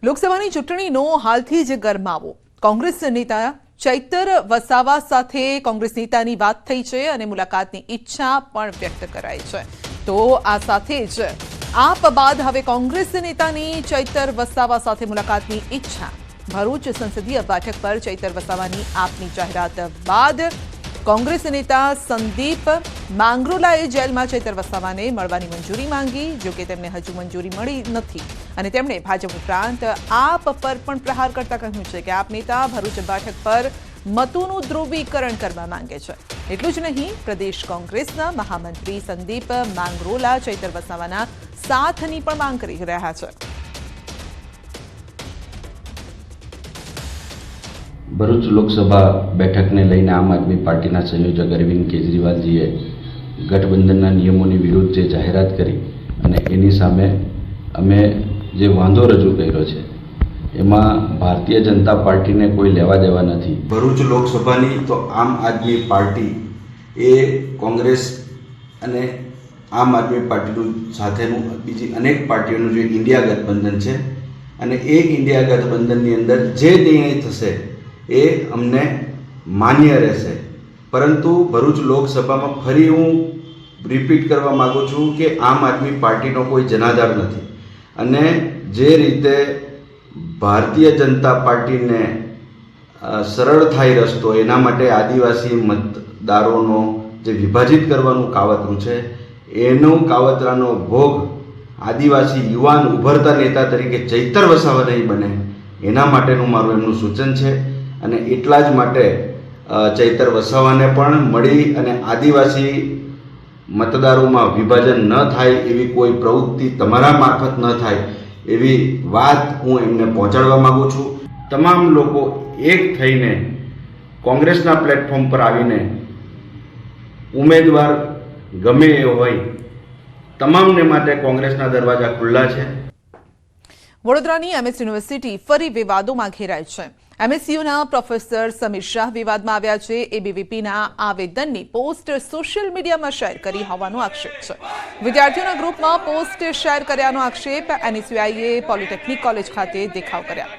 લોકસભાની ચૂંટણીનો હાલથી જ ગરમાવો કોંગ્રેસ નેતા ચૈતર વસાવા સાથે કોંગ્રેસ નેતાની વાત થઈ છે અને મુલાકાતની ઈચ્છા પણ વ્યક્ત કરાઈ છે। તો આ સાથે જ આપ બાદ હવે કોંગ્રેસ નેતાની ચૈતર વસાવા સાથે મુલાકાતની ઈચ્છા। ભરૂચ સંસદીય બેઠક પર ચૈતર વસાવાની આપની જાહેરાત બાદ કોંગ્રેસ નેતા સંદીપ માંગરોલાએ જેલમાં ચૈતર વસાવાને મળવાની મંજૂરી માંગી। જો કે તેમને હજુ મંજૂરી મળી નથી અને તેમણે ભાજપ ઉપરાંત આપ પર પણ પ્રહાર કરતા કહ્યું છે કે આપ નેતા ભરૂચ બેઠક પર મતોનું ધ્રુવીકરણ કરવા માંગે છે। એટલું જ નહીં, પ્રદેશ કોંગ્રેસના મહામંત્રી સંદીપ માંગરોલા ચૈતર વસાવાના સાથની પણ માંગ કરી રહ્યા છે। ભરૂચ લોકસભા બેઠકને લઈને આમ આદમી પાર્ટીના સંયોજક અરવિંદ કેજરીવાલજીએ ગઠબંધનના નિયમોની વિરુદ્ધ જે જાહેરાત કરી અને એની સામે અમે જે વાંધો રજૂ કર્યો છે એમાં ભારતીય જનતા પાર્ટીને કોઈ લેવા દેવા નથી। ભરૂચ લોકસભાની તો આમ આદમી પાર્ટી એ કોંગ્રેસ અને આમ આદમી પાર્ટીનું સાથેનું બીજી અનેક પાર્ટીઓનું જે ઇન્ડિયા ગઠબંધન છે અને એ ઇન્ડિયા ગઠબંધનની અંદર જે નિર્ણય થશે એ અમને માન્ય રહેશે। પરંતુ ભરૂચ લોકસભામાં ફરી હું રિપીટ કરવા માગું છું કે આમ આદમી પાર્ટીનો કોઈ જનાધાર નથી અને જે રીતે ભારતીય જનતા પાર્ટીને સરળ થાય રસ્તો એના માટે આદિવાસી મતદારોનો જે વિભાજિત કરવાનું કાવતરું છે એનું કાવતરાનો ભોગ આદિવાસી યુવાન ઉભરતા નેતા તરીકે ચૈતર વસાવા નહીં બને એના માટેનું મારું એમનું સૂચન છે અને એટલા જ માટે ચૈતર વસાવાને પણ મળી અને આદિવાસી મતદારોમાં વિભાજન ન થાય એવી કોઈ પ્રવૃત્તિ તમારા મારફત ન થાય એવી વાત હું એમને પહોંચાડવા માગું છું। તમામ લોકો એક થઈને કોંગ્રેસના પ્લેટફોર્મ પર આવીને ઉમેદવાર ગમે એ હોય તમામને માટે કોંગ્રેસના દરવાજા ખુલ્લા છે। વડોદરાની MS યુનિવર્સિટી ફરી વિવાદોમાં ઘેરાય છે। MSUના પ્રોફેસર સમીર શાહ વિવાદમાં આવ્યા છે। ABVPના આવેદનની પોસ્ટ સોશિયલ મીડિયામાં શેર કરી હોવાનો આક્ષેપ છે। વિદ્યાર્થીઓના ગ્રુપમાં પોસ્ટ શેર કર્યાનો આક્ષેપ। NSUIએ પોલિટેકનિક કોલેજ ખાતે દેખાવ કર્યા।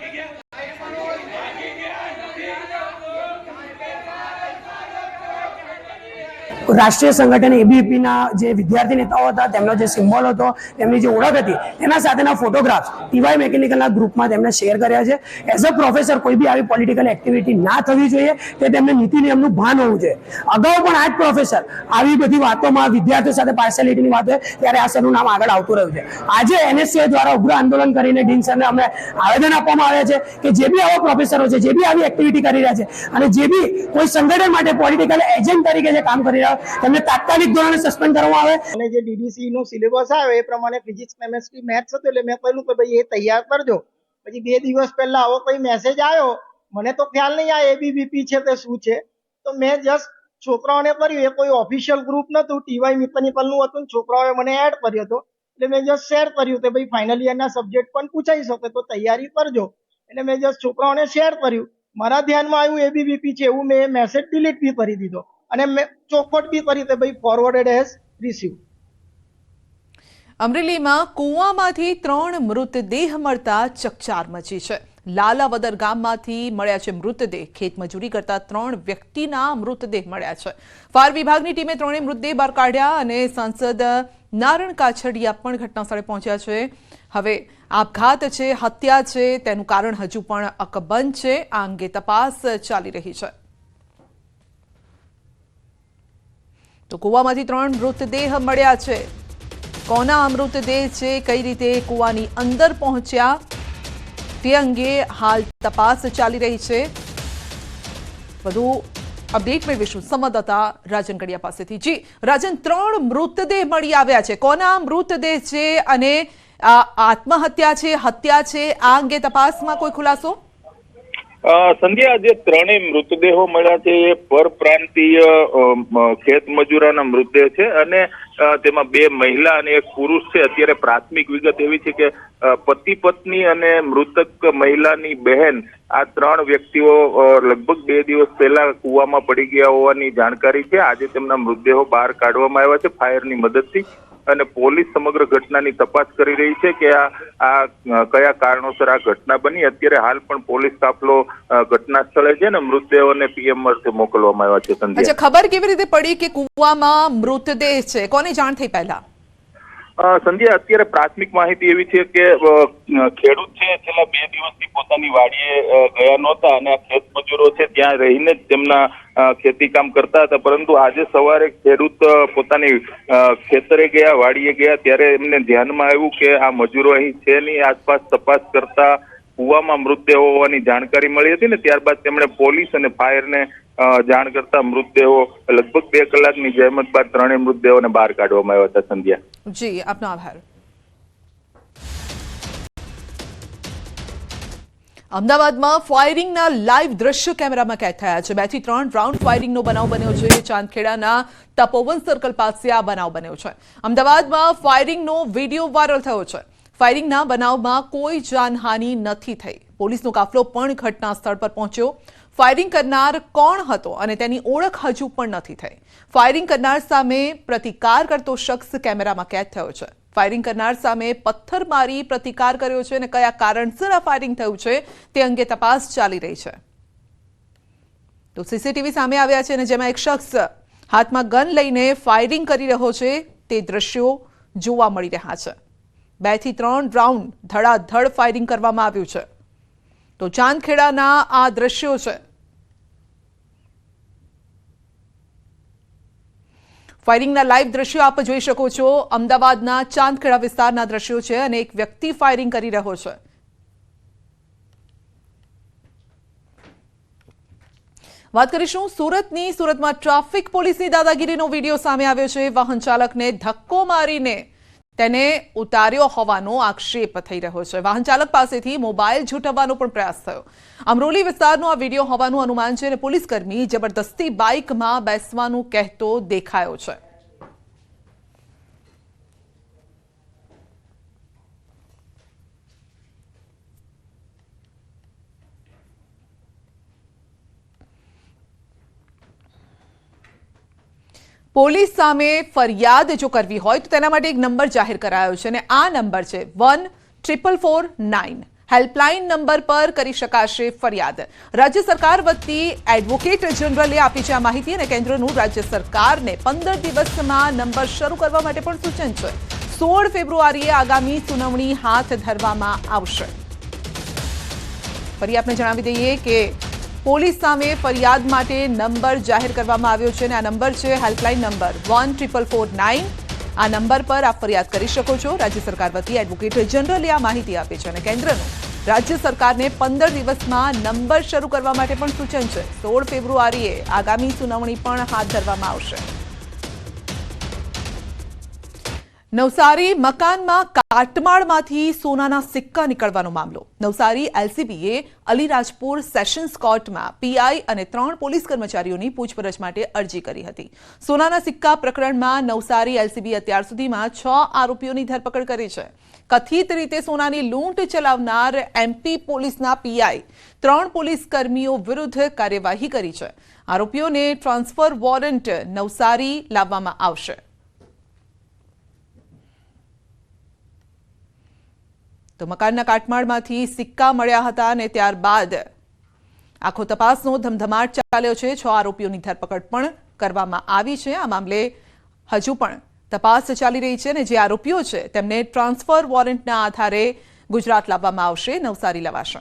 રાષ્ટ્રીય સંગઠન ABVPના જે વિદ્યાર્થી નેતાઓ હતા તેમનો જે સિમ્બોલ હતો તેમની જે ઓળખ હતી એના સાથેના ફોટોગ્રાફ્સ TY મેકેનિકલના ગ્રુપમાં તેમણે શેર કર્યા છે। એઝ અ પ્રોફેસર કોઈ બી આવી પોલિટિકલ એક્ટિવિટી ના થવી જોઈએ તે તેમને નીતિ નિયમનું ભાન હોવું જોઈએ। અગાઉ પણ આ જ પ્રોફેસર આવી બધી વાતોમાં વિદ્યાર્થીઓ સાથે પાર્શિયાલિટીની વાત હોય ત્યારે આ સરનું નામ આગળ આવતું રહ્યું છે। આજે NSUI દ્વારા ઉગ્ર આંદોલન કરીને ડીન સરને અમને આવેદન આપવામાં આવ્યા છે કે જે બી આવા પ્રોફેસરો છે, જે બી આવી એક્ટિવિટી કરી રહ્યા છે અને જે બી કોઈ સંગઠન માટે પોલિટિકલ એજન્ટ તરીકે જે કામ કરી રહ્યા તેમને તાત્કાલિક ધોરણે સસ્પેન્ડ કરવામાં આવે। અને જે DDC નો સિલેબસ આવ્યો એ પ્રમાણે ફિઝિક્સ, કેમેસ્ટ્રી, મેથ્સ હતું એટલે મેં કહ્યું કે ભાઈ એ તૈયાર કરજો। પછી 2 દિવસ પહેલા આવો કોઈ મેસેજ આવ્યો, મને તો ખ્યાલ નહીં આ ABVP છે કે શું છે, તો મેં જસ્ટ છોકરાઓને કર્યું। એ કોઈ ઓફિશિયલ ગ્રુપ નતું, TY મેકેનિકલનું હતું, છોકરાઓએ મને એડ કર્યો હતો એટલે મેં જસ્ટ શેર કર્યું કે ભાઈ ફાઇનલ યરના સબ્જેક્ટ પણ પૂછાઈ શકે તો તૈયારી કરજો। એટલે મેં જસ્ટ છોકરાઓને શેર કર્યું। મારા ધ્યાનમાં આવ્યું ABVP છે એવું, મેં મેસેજ ડિલીટ બી કરી દીધો અને મેં ચોખવટ બી કરી કે ભાઈ ફોરવર્ડેડ હેઝ રિસીવ। અમરેલીમાં કૂવામાંથી 3 મૃતદેહ મળતા ચકચાર મચી છે। લાલાવદર ગામમાંથી મળ્યા છે મૃતદેહ। ખેતમજૂરી કરતા 3 વ્યક્તિના મૃતદેહ મળ્યા છે। ફાયર વિભાગની ટીમે 3 મૃતદેહ બહાર કાઢ્યા અને સાંસદ નારણ કાછડિયા પણ ઘટનાસ્થળે પહોંચ્યા છે। હવે આપઘાત છે, હત્યા છે, તેનું કારણ હજુ પણ અકબંધ છે। આ અંગે તપાસ ચાલી રહી છે। તો કૂવામાંથી 3 મૃતદેહ મળ્યા છે। કોના મૃતદેહ છે, કઈ રીતે કૂવાની અંદર પહોંચ્યા તે અંગે હાલ તપાસ ચાલી રહી છે। વધુ અપડેટ મેળવીશું સંવાદદાતા રાજન કડિયા પાસેથી। જી રાજન, 3 મૃતદેહ મળી આવ્યા છે, કોના મૃતદેહ છે અને આત્મહત્યા છે, હત્યા છે, આ અંગે તપાસમાં કોઈ ખુલાસો? સંધ્યા, જે 3 મૃતદેહો મળ્યા છે એ પરપ્રાંતીય ખેત મજૂરોના મૃતદેહ છે અને તેમાં 2 મહિલા અને 1 પુરુષ છે। અત્યારે પ્રાથમિક વિગત એવી છે કે પતિ પત્ની અને મૃતક મહિલાની બહેન આ 3 વ્યક્તિઓ લગભગ 2 દિવસ પહેલા કૂવામાં પડી ગયા હોવાની જાણકારી છે। આજે તેમના મૃતદેહો બહાર કાઢવામાં આવ્યા છે ફાયરની મદદથી અને પોલીસ સમગ્ર ઘટનાની તપાસ કરી રહી છે કે આ કયા કારણોસર આ ઘટના બની. અત્યારે હાલ પણ પોલીસ કાફલો ઘટના સ્થળે છે ને મૃતદેહોને પીએમ અર્થે મોકલવામાં આવ્યા છે. સંધ્યા, અચ્છા, ખબર કેવી રીતે પડી કે કુવામાં મૃતદેહ છે? કોને જાણ થઈ પહેલા? સંધ્યા, અત્યારે પ્રાથમિક માહિતી એવી છે કે ખેડૂત છે છેલ્લા 2 દિવસથી પોતાની વાડીએ ગયા નહોતા અને આ ખેત મજૂરો છે ત્યાં રહીને જ તેમના ખેતી કામ કરતા હતા, પરંતુ આજે સવારે ખેડૂત પોતાની ખેતરે ગયા, વાડીએ ગયા ત્યારે એમને ધ્યાનમાં આવ્યું કે આ મજૂરો અહીં છે નહીં. આસપાસ તપાસ કરતા કુવામાં મૃતદેહો હોવાની જાણકારી મળી હતી ને ત્યારબાદ તેમણે પોલીસ અને ફાયરને જાણ કરતા મૃતદેહો લગભગ 2 કલાકની જહેમત બાદ 3 મૃતદેહોને બહાર કાઢવામાં આવ્યા હતા. સંધ્યા જી, આપનો આભાર. અમદાવાદમાં ફાયરિંગના લાઈવ દ્રશ્યો કેમેરામાં કેદ થયા છે. 2 થી 3 રાઉન્ડ ફાયરિંગનો બનાવ બન્યો છે. ચાંદખેડાના તપોવન સર્કલ પાસે આ બનાવ બન્યો છે. અમદાવાદમાં ફાયરિંગનો વિડીયો વાયરલ થયો છે. ફાયરિંગના બનાવમાં કોઈ જાનહાનિ નથી થઈ. પોલીસનો કાફલો પણ ઘટના સ્થળ પર પહોંચ્યો. ફાયરિંગ કરનાર કોણ હતો અને તેની ઓળખ હજુ પણ નથી થઈ. ફાયરિંગ કરનાર સામે પ્રતિકાર કરતો શખ્સ કેમેરામાં કેદ થયો છે. ફાયરિંગ કરનાર સામે પથ્થર મારી પ્રતિકાર કર્યો છે અને કયા કારણસર આ ફાયરિંગ થયું છે તે અંગે તપાસ ચાલી રહી છે. તો સીસીટીવી સામે આવ્યા છે અને જેમાં એક શખ્સ હાથમાં ગન લઈને ફાયરિંગ કરી રહ્યો છે તે દ્રશ્યો જોવા મળી રહ્યા છે. 2 થી 3 રાઉન્ડ ધડાધડ ફાયરિંગ કરવામાં આવ્યું છે. તો ચાંદખેડાના આ દ્રશ્યો છે. ફાયરિંગના લાઈવ દ્રશ્યો આપ જોઈ શકો છો. અમદાવાદના ચાંદખેડા વિસ્તારના દ્રશ્યો છે અને એક વ્યક્તિ ફાયરિંગ કરી રહ્યો છે. વાત કરીશું સુરતમાં ટ્રાફિક પોલીસની દાદાગીરીનો વિડીયો સામે આવ્યો છે. વાહન ચાલકને ધક્કો મારીને તેને ઉતાર્યો હોવાનો આક્ષેપ થઈ રહ્યો છે. વાહન ચાલક પાસેથી મોબાઈલ ઝૂંટવવાનો પણ પ્રયાસ થયો. અમરોલી વિસ્તારનો આ વિડીયો હોવાનું અનુમાન છે અને પોલીસકર્મી જબરદસ્તી બાઇકમાં બેસવાનું કહેતો દેખાયો છે. પોલીસ સામે ફરિયાદ જો કરવી હોય તો તેના માટે એક નંબર જાહેર કરાયો છે અને આ નંબર છે 1449. હેલ્પલાઇન નંબર પર કરી શકાશે ફરિયાદ. રાજ્ય સરકાર વતી એડવોકેટ જનરલે આપી છે આ માહિતી અને કેન્દ્રનું રાજ્ય સરકારને 15 દિવસમાં નંબર શરૂ કરવા માટે પણ સૂચન છે. 16 ફેબ્રુઆરીએ આગામી સુનાવણી હાથ ધરવામાં આવશે. ફરી આપણે જણાવી દઈએ કે પોલીસ સામે ફરિયાદ માટે નંબર જાહેર કરવામાં આવ્યો છે અને આ નંબર છે હેલ્પલાઇન નંબર 1449. આ નંબર પર આપ ફરિયાદ કરી શકો છો. રાજ્ય સરકાર વતી એડવોકેટ જનરલે આ માહિતી આપી છે અને કેન્દ્રનું રાજ્ય સરકારને 15 દિવસમાં નંબર શરૂ કરવા માટે પણ સૂચન છે. 16 ફેબ્રુઆરીએ આગામી સુનાવણી પણ હાથ ધરવામાં આવશે. નવસારી મકાનમાં કાટમાળમાંથી સોનાના સિક્કા નીકળવાનો મામલો. નવસારી એલસીબીએ અલીરાજપુર સેશન્સ કોર્ટમાં પીઆઈ અને 3 પોલીસ કર્મચારીઓની પૂછપરછ માટે અરજી કરી હતી. સોનાના સિક્કા પ્રકરણમાં નવસારી એલસીબી અત્યાર સુધીમાં 6 આરોપીઓની ધરપકડ કરી છે. કથિત રીતે સોનાની લૂંટ ચલાવનાર એમપી પોલીસના પીઆઈ 3 પોલીસ કર્મીઓ વિરુદ્ધ કાર્યવાહી કરી છે. આરોપીઓને ટ્રાન્સફર વોરંટ નવસારી લાવવામાં આવશે. તો મકાનના કાટમાળમાંથી સિક્કા મળ્યા હતા અને ત્યારબાદ આખો તપાસનો ધમધમાટ ચાલ્યો છે. 6 આરોપીઓની ધરપકડ પણ કરવામાં આવી છે. આ મામલે હજુ પણ તપાસ ચાલી રહી છે અને જે આરોપીઓ છે તેમને ટ્રાન્સફર વોરંટના આધારે ગુજરાત લાવવામાં આવશે, નવસારી લવાશે.